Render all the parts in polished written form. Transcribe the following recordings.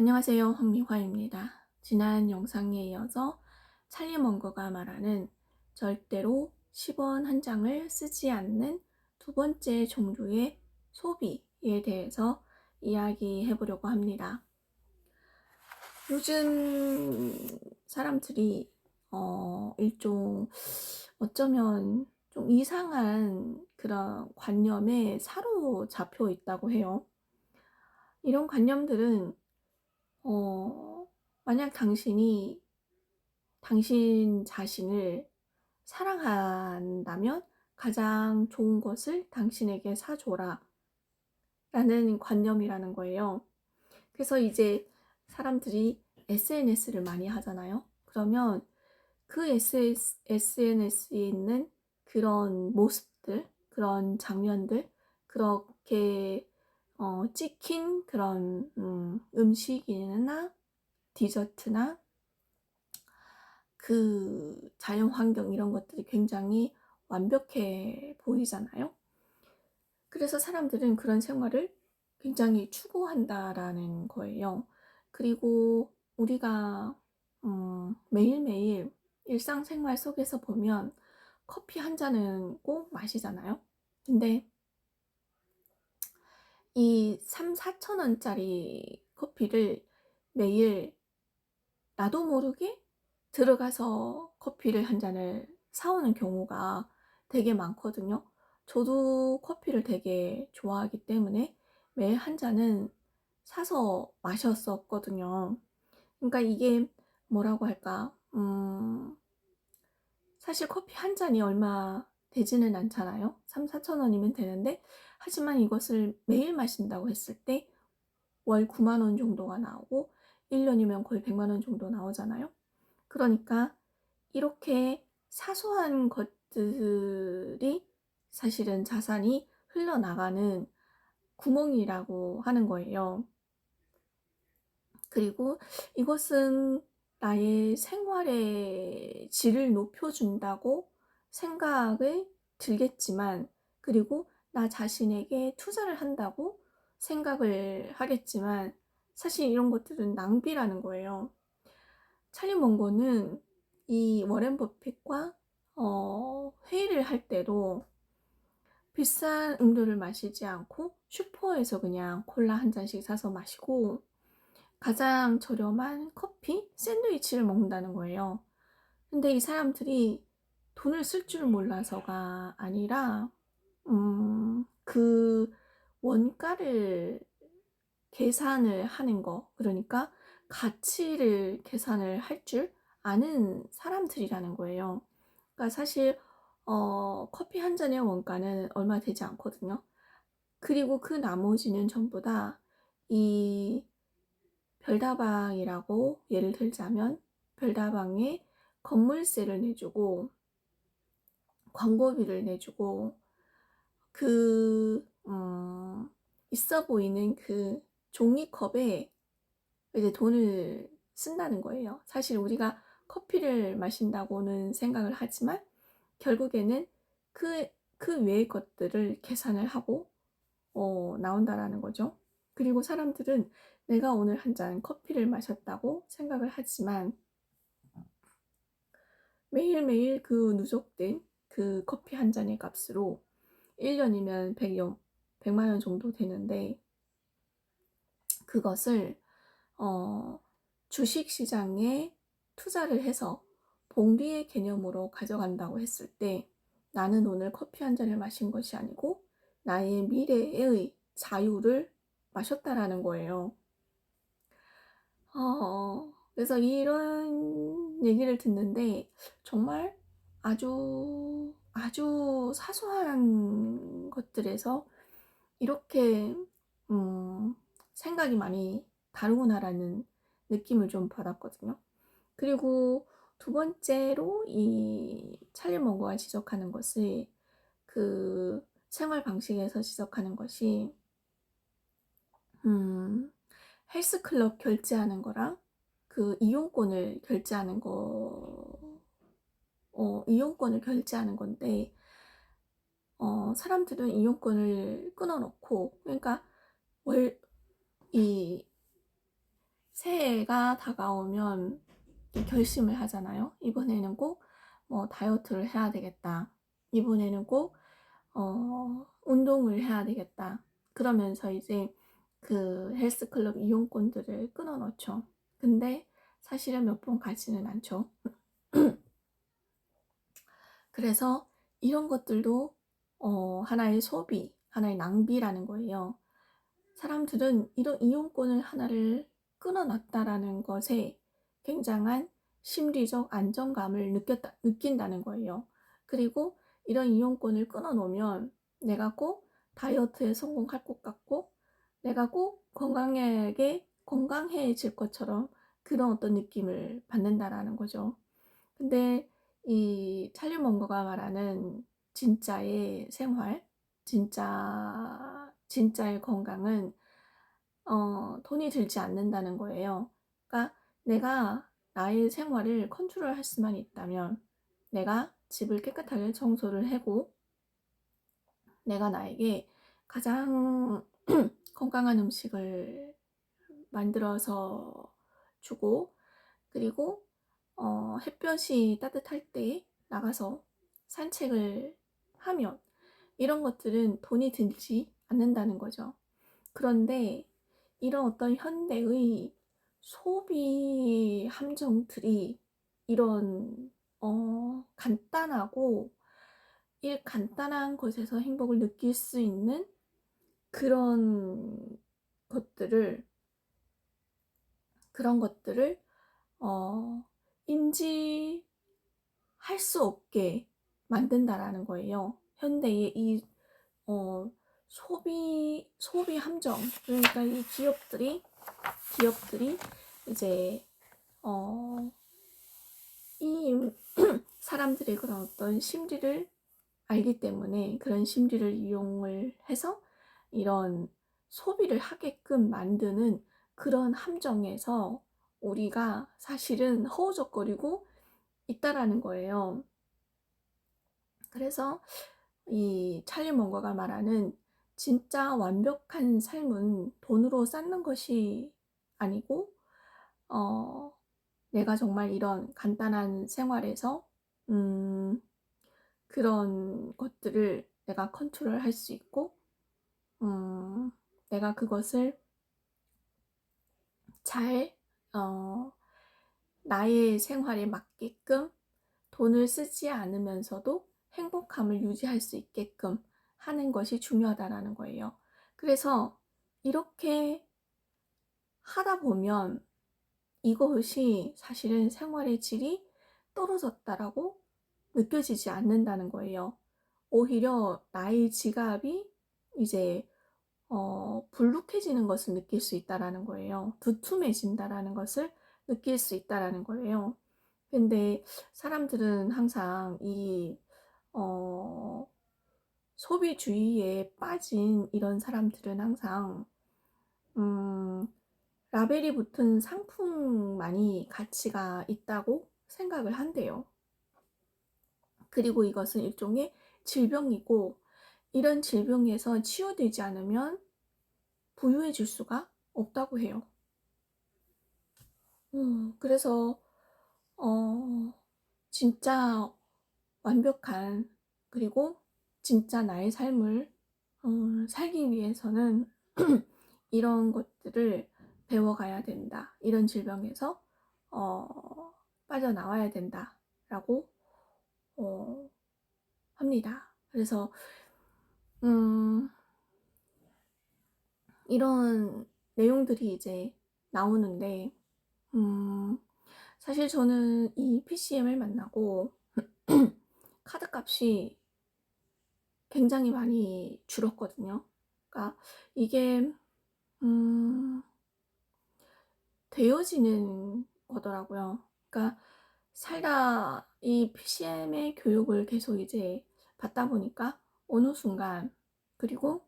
안녕하세요. 황미화입니다. 지난 영상에 이어서 찰리 먼거가 말하는 절대로 10원 한 장을 쓰지 않는 두 번째 종류의 소비에 대해서 이야기해 보려고 합니다. 요즘 사람들이 일종 어쩌면 좀 이상한 그런 관념에 사로잡혀 있다고 해요. 이런 관념들은 만약 당신이 당신 자신을 사랑한다면 가장 좋은 것을 당신에게 사줘라 라는 관념이라는 거예요. 그래서 이제 사람들이 SNS를 많이 하잖아요. 그러면 그 SNS에 있는 그런 모습들, 그런 장면들, 그렇게 찍힌 그런 음식이나 디저트나 그 자연 환경 이런 것들이 굉장히 완벽해 보이잖아요. 그래서 사람들은 그런 생활을 굉장히 추구한다라는 거예요. 그리고 우리가 매일매일 일상생활 속에서 보면 커피 한 잔은 꼭 마시잖아요. 근데 이 3, 4천 원짜리 커피를 매일 나도 모르게 들어가서 커피를 한 잔을 사오는 경우가 되게 많거든요. 저도 커피를 되게 좋아하기 때문에 매일 한 잔은 사서 마셨었거든요. 그러니까 이게 뭐라고 할까? 사실 커피 한 잔이 얼마 되지는 않잖아요. 3, 4천 원이면 되는데, 하지만 이것을 매일 마신다고 했을 때 월 9만 원 정도가 나오고 1년이면 거의 100만 원 정도 나오잖아요. 그러니까 이렇게 사소한 것들이 사실은 자산이 흘러나가는 구멍이라고 하는 거예요. 그리고 이것은 나의 생활의 질을 높여준다고 생각을 들겠지만, 그리고 나 자신에게 투자를 한다고 생각을 하겠지만, 사실 이런 것들은 낭비라는 거예요. 찰리 먼거는 이 워렌 버핏과 회의를 할 때도 비싼 음료를 마시지 않고 슈퍼에서 그냥 콜라 한 잔씩 사서 마시고 가장 저렴한 커피, 샌드위치를 먹는다는 거예요. 근데 이 사람들이 돈을 쓸 줄 몰라서가 아니라 그 원가를 계산을 하는 거, 그러니까 가치를 계산을 할 줄 아는 사람들이라는 거예요. 그러니까 사실 커피 한 잔의 원가는 얼마 되지 않거든요. 그리고 그 나머지는 전부 다 이 별다방이라고 예를 들자면 별다방에 건물세를 내주고 광고비를 내주고 그 있어 보이는 그 종이컵에 이제 돈을 쓴다는 거예요. 사실 우리가 커피를 마신다고는 생각을 하지만 결국에는 그 외의 것들을 계산을 하고 나온다라는 거죠. 그리고 사람들은 내가 오늘 한 잔 커피를 마셨다고 생각을 하지만 매일매일 그 누적된 그 커피 한 잔의 값으로 1년이면 100만 원 정도 되는데, 그것을 주식시장에 투자를 해서 복리의 개념으로 가져간다고 했을 때 나는 오늘 커피 한 잔을 마신 것이 아니고 나의 미래의 자유를 마셨다라는 거예요. 그래서 이런 얘기를 듣는데 정말 아주 사소한 것들에서 이렇게 생각이 많이 다르구나라는 느낌을 좀 받았거든요. 그리고 두 번째로 이 찰리 먼거가 지적하는 것이 그 생활 방식에서 지적하는 것이 헬스클럽 결제하는 거랑 그 이용권을 결제하는 이용권을 결제하는 건데, 사람들은 이용권을 끊어놓고, 그러니까 월, 이 새해가 다가오면 결심을 하잖아요. 이번에는 꼭 뭐 다이어트를 해야 되겠다. 이번에는 꼭 운동을 해야 되겠다. 그러면서 이제 그 헬스클럽 이용권들을 끊어 놓죠. 근데 사실은 몇 번 가지는 않죠. 그래서 이런 것들도 하나의 소비, 하나의 낭비라는 거예요. 사람들은 이런 이용권을 하나를 끊어놨다라는 것에 굉장한 심리적 안정감을 느낀다는 거예요. 그리고 이런 이용권을 끊어놓으면 내가 꼭 다이어트에 성공할 것 같고, 내가 꼭 건강해질 것처럼 그런 어떤 느낌을 받는다라는 거죠. 근데 이 찰리 먼거가 말하는 진짜의 생활, 진짜의 건강은 돈이 들지 않는다는 거예요. 그러니까 내가 나의 생활을 컨트롤할 수만 있다면, 내가 집을 깨끗하게 청소를 하고, 내가 나에게 가장 건강한 음식을 만들어서 주고, 그리고 햇볕이 따뜻할 때 나가서 산책을 하면, 이런 것들은 돈이 들지 않는다는 거죠. 그런데 이런 어떤 현대의 소비 함정들이 이런 간단하고 이 간단한 것에서 행복을 느낄 수 있는 그런 것들을 그런 것들을 인지할 수 없게 만든다라는 거예요. 현대의 이 소비 함정, 그러니까 이 기업들이 이제 이 사람들의 그런 어떤 심리를 알기 때문에 그런 심리를 이용을 해서 이런 소비를 하게끔 만드는 그런 함정에서 우리가 사실은 허우적거리고 있다라는 거예요. 그래서 이 찰리 먼거가 말하는 진짜 완벽한 삶은 돈으로 쌓는 것이 아니고, 내가 정말 이런 간단한 생활에서 그런 것들을 내가 컨트롤할 수 있고, 내가 그것을 잘 나의 생활에 맞게끔 돈을 쓰지 않으면서도 행복함을 유지할 수 있게끔 하는 것이 중요하다라는 거예요. 그래서 이렇게 하다 보면 이것이 사실은 생활의 질이 떨어졌다라고 느껴지지 않는다는 거예요. 오히려 나의 지갑이 이제 불룩해지는 것을 느낄 수 있다라는 거예요. 두툼해진다라는 것을 느낄 수 있다라는 거예요. 근데 사람들은 항상 이 소비주의에 빠진 이런 사람들은 항상 라벨이 붙은 상품만이 가치가 있다고 생각을 한대요. 그리고 이것은 일종의 질병이고, 이런 질병에서 치유되지 않으면 부유해질 수가 없다고 해요. 그래서 진짜 완벽한, 그리고 진짜 나의 삶을 살기 위해서는 이런 것들을 배워가야 된다. 이런 질병에서 빠져나와야 된다라고 합니다. 그래서 이런 내용들이 이제 나오는데, 사실 저는 이 PCM을 만나고 카드값이 굉장히 많이 줄었거든요. 그러니까 이게 되어지는 거더라고요. 그러니까 살다 이 PCM의 교육을 계속 이제 받다 보니까 어느 순간, 그리고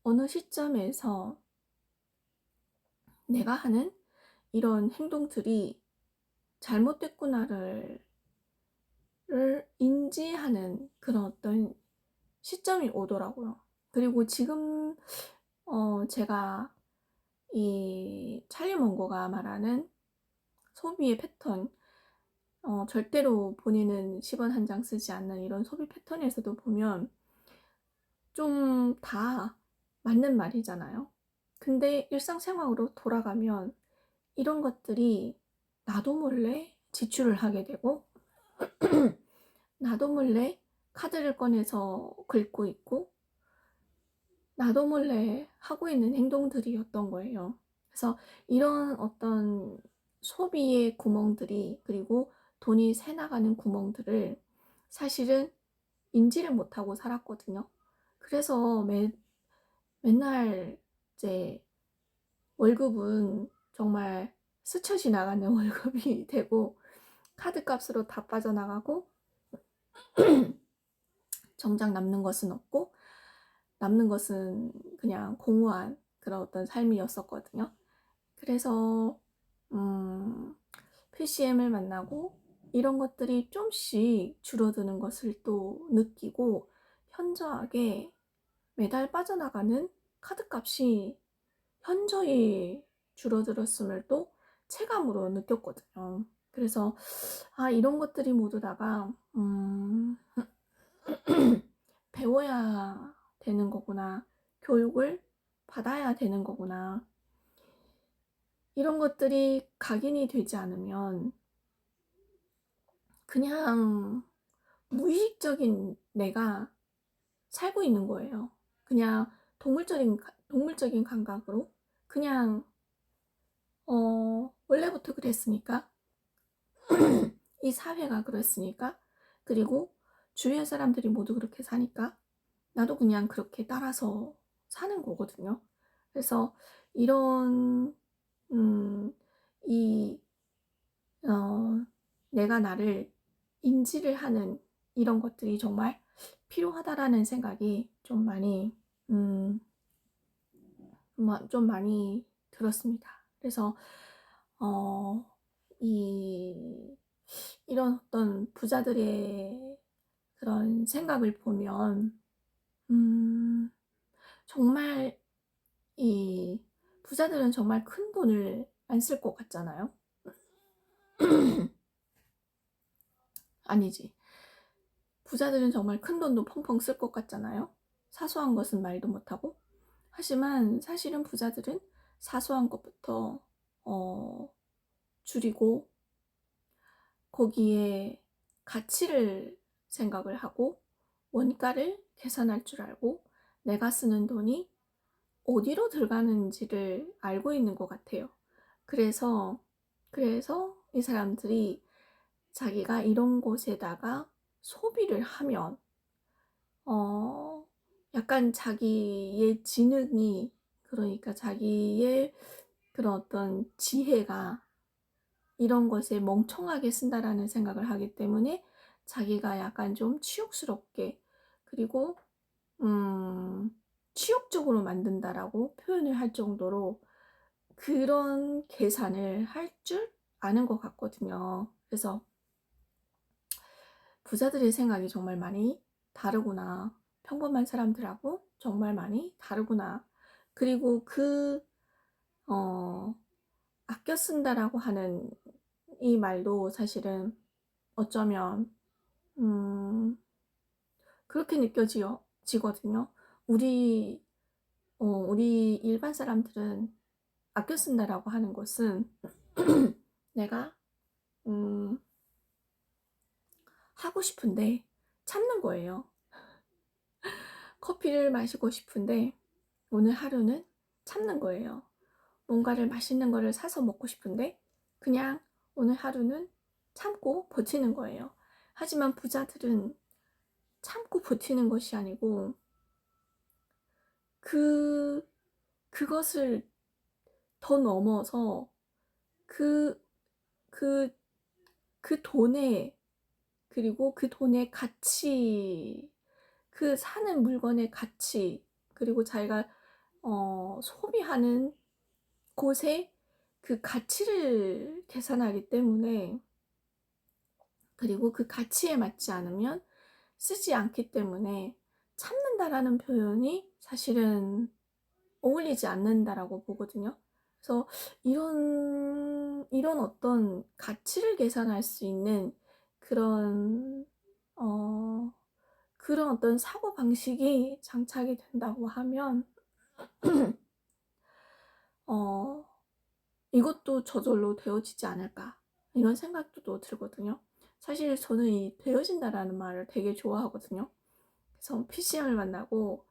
어느 시점에서 내가 하는 이런 행동들이 잘못됐구나를 인지하는 그런 어떤 시점이 오더라고요. 그리고 지금 제가 이 찰리 먼거가 말하는 소비의 패턴, 절대로 본인은 10원 한 장 쓰지 않는 이런 소비 패턴에서도 보면 좀 다 맞는 말이잖아요. 근데 일상생활로 돌아가면 이런 것들이 나도 몰래 지출을 하게 되고 나도 몰래 카드를 꺼내서 긁고 있고 나도 몰래 하고 있는 행동들이었던 거예요. 그래서 이런 어떤 소비의 구멍들이, 그리고 돈이 새나가는 구멍들을 사실은 인지를 못하고 살았거든요. 그래서 맨날 이제 월급은 정말 스쳐 지나가는 월급이 되고 카드값으로 다 빠져나가고 정작 남는 것은 없고 남는 것은 그냥 공허한 그런 어떤 삶이었었거든요. 그래서 PCM을 만나고 이런 것들이 좀씩 줄어드는 것을 또 느끼고 현저하게 매달 빠져나가는 카드값이 현저히 줄어들었음을 또 체감으로 느꼈거든요. 그래서 이런 것들이 모두 다가 배워야 되는 거구나, 교육을 받아야 되는 거구나, 이런 것들이 각인이 되지 않으면 그냥 무의식적인 내가 살고 있는 거예요. 그냥 동물적인 감각으로 그냥 원래부터 그랬으니까 이 사회가 그랬으니까, 그리고 주위의 사람들이 모두 그렇게 사니까 나도 그냥 그렇게 따라서 사는 거거든요. 그래서 이런 이 내가 나를 인지를 하는 이런 것들이 정말 필요하다라는 생각이 좀 많이 들었습니다. 그래서 어, 이런 어떤 부자들의 그런 생각을 보면 정말 이 부자들은 정말 큰 돈을 안 쓸 것 같잖아요. 아니지. 부자들은 정말 큰 돈도 펑펑 쓸 것 같잖아요. 사소한 것은 말도 못하고. 하지만 사실은 부자들은 사소한 것부터 줄이고 거기에 가치를 생각을 하고 원가를 계산할 줄 알고 내가 쓰는 돈이 어디로 들어가는지를 알고 있는 것 같아요. 그래서 이 사람들이 자기가 이런 곳에다가 소비를 하면 약간 자기의 지능이, 그러니까 자기의 그런 어떤 지혜가 이런 것에 멍청하게 쓴다라는 생각을 하기 때문에 자기가 약간 좀 치욕스럽게, 그리고 치욕적으로 만든다라고 표현을 할 정도로 그런 계산을 할 줄 아는 것 같거든요. 그래서 부자들의 생각이 정말 많이 다르구나, 평범한 사람들하고 정말 많이 다르구나. 그리고 아껴 쓴다라고 하는 이 말도 사실은 어쩌면 그렇게 느껴지거든요. 우리 일반 사람들은 아껴 쓴다라고 하는 것은 내가 하고 싶은데 참는 거예요. 커피를 마시고 싶은데 오늘 하루는 참는 거예요. 뭔가를 맛있는 거를 사서 먹고 싶은데 그냥 오늘 하루는 참고 버티는 거예요. 하지만 부자들은 참고 버티는 것이 아니고 그것을 더 넘어서 그, 그, 그 돈에, 그리고 그 돈의 가치, 그 사는 물건의 가치, 그리고 자기가 소비하는 곳에 그 가치를 계산하기 때문에, 그리고 그 가치에 맞지 않으면 쓰지 않기 때문에 참는다라는 표현이 사실은 어울리지 않는다라고 보거든요. 그래서 이런 어떤 가치를 계산할 수 있는 그런 어 그런 어떤 사고방식이 장착이 된다고 하면 어 '이것도 저절로 되어지지 않을까.' 이런 생각도 또 들거든요. 사실 저는 이 되어진다라는 말을 되게 좋아하거든요. 그래서 PC형을 만나고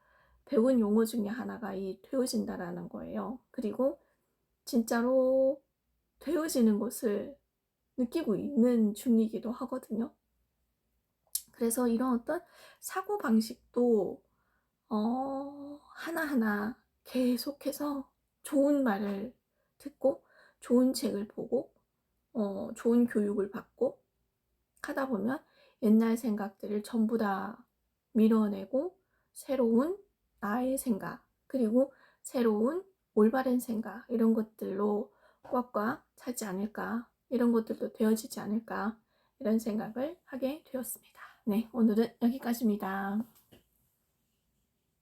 배운 용어 중에 하나가 이 되어진다라는 거예요. 그리고 진짜로 되어지는 것을 느끼고 있는 중이기도 하거든요. 그래서 이런 어떤 사고방식도 하나하나 계속해서 좋은 말을 듣고 좋은 책을 보고 좋은 교육을 받고 하다 보면 옛날 생각들을 전부 다 밀어내고 새로운 나의 생각, 그리고 새로운 올바른 생각, 이런 것들로 꽉꽉 차지 않을까, 이런 것들도 되어지지 않을까, 이런 생각을 하게 되었습니다. 네, 오늘은 여기까지입니다.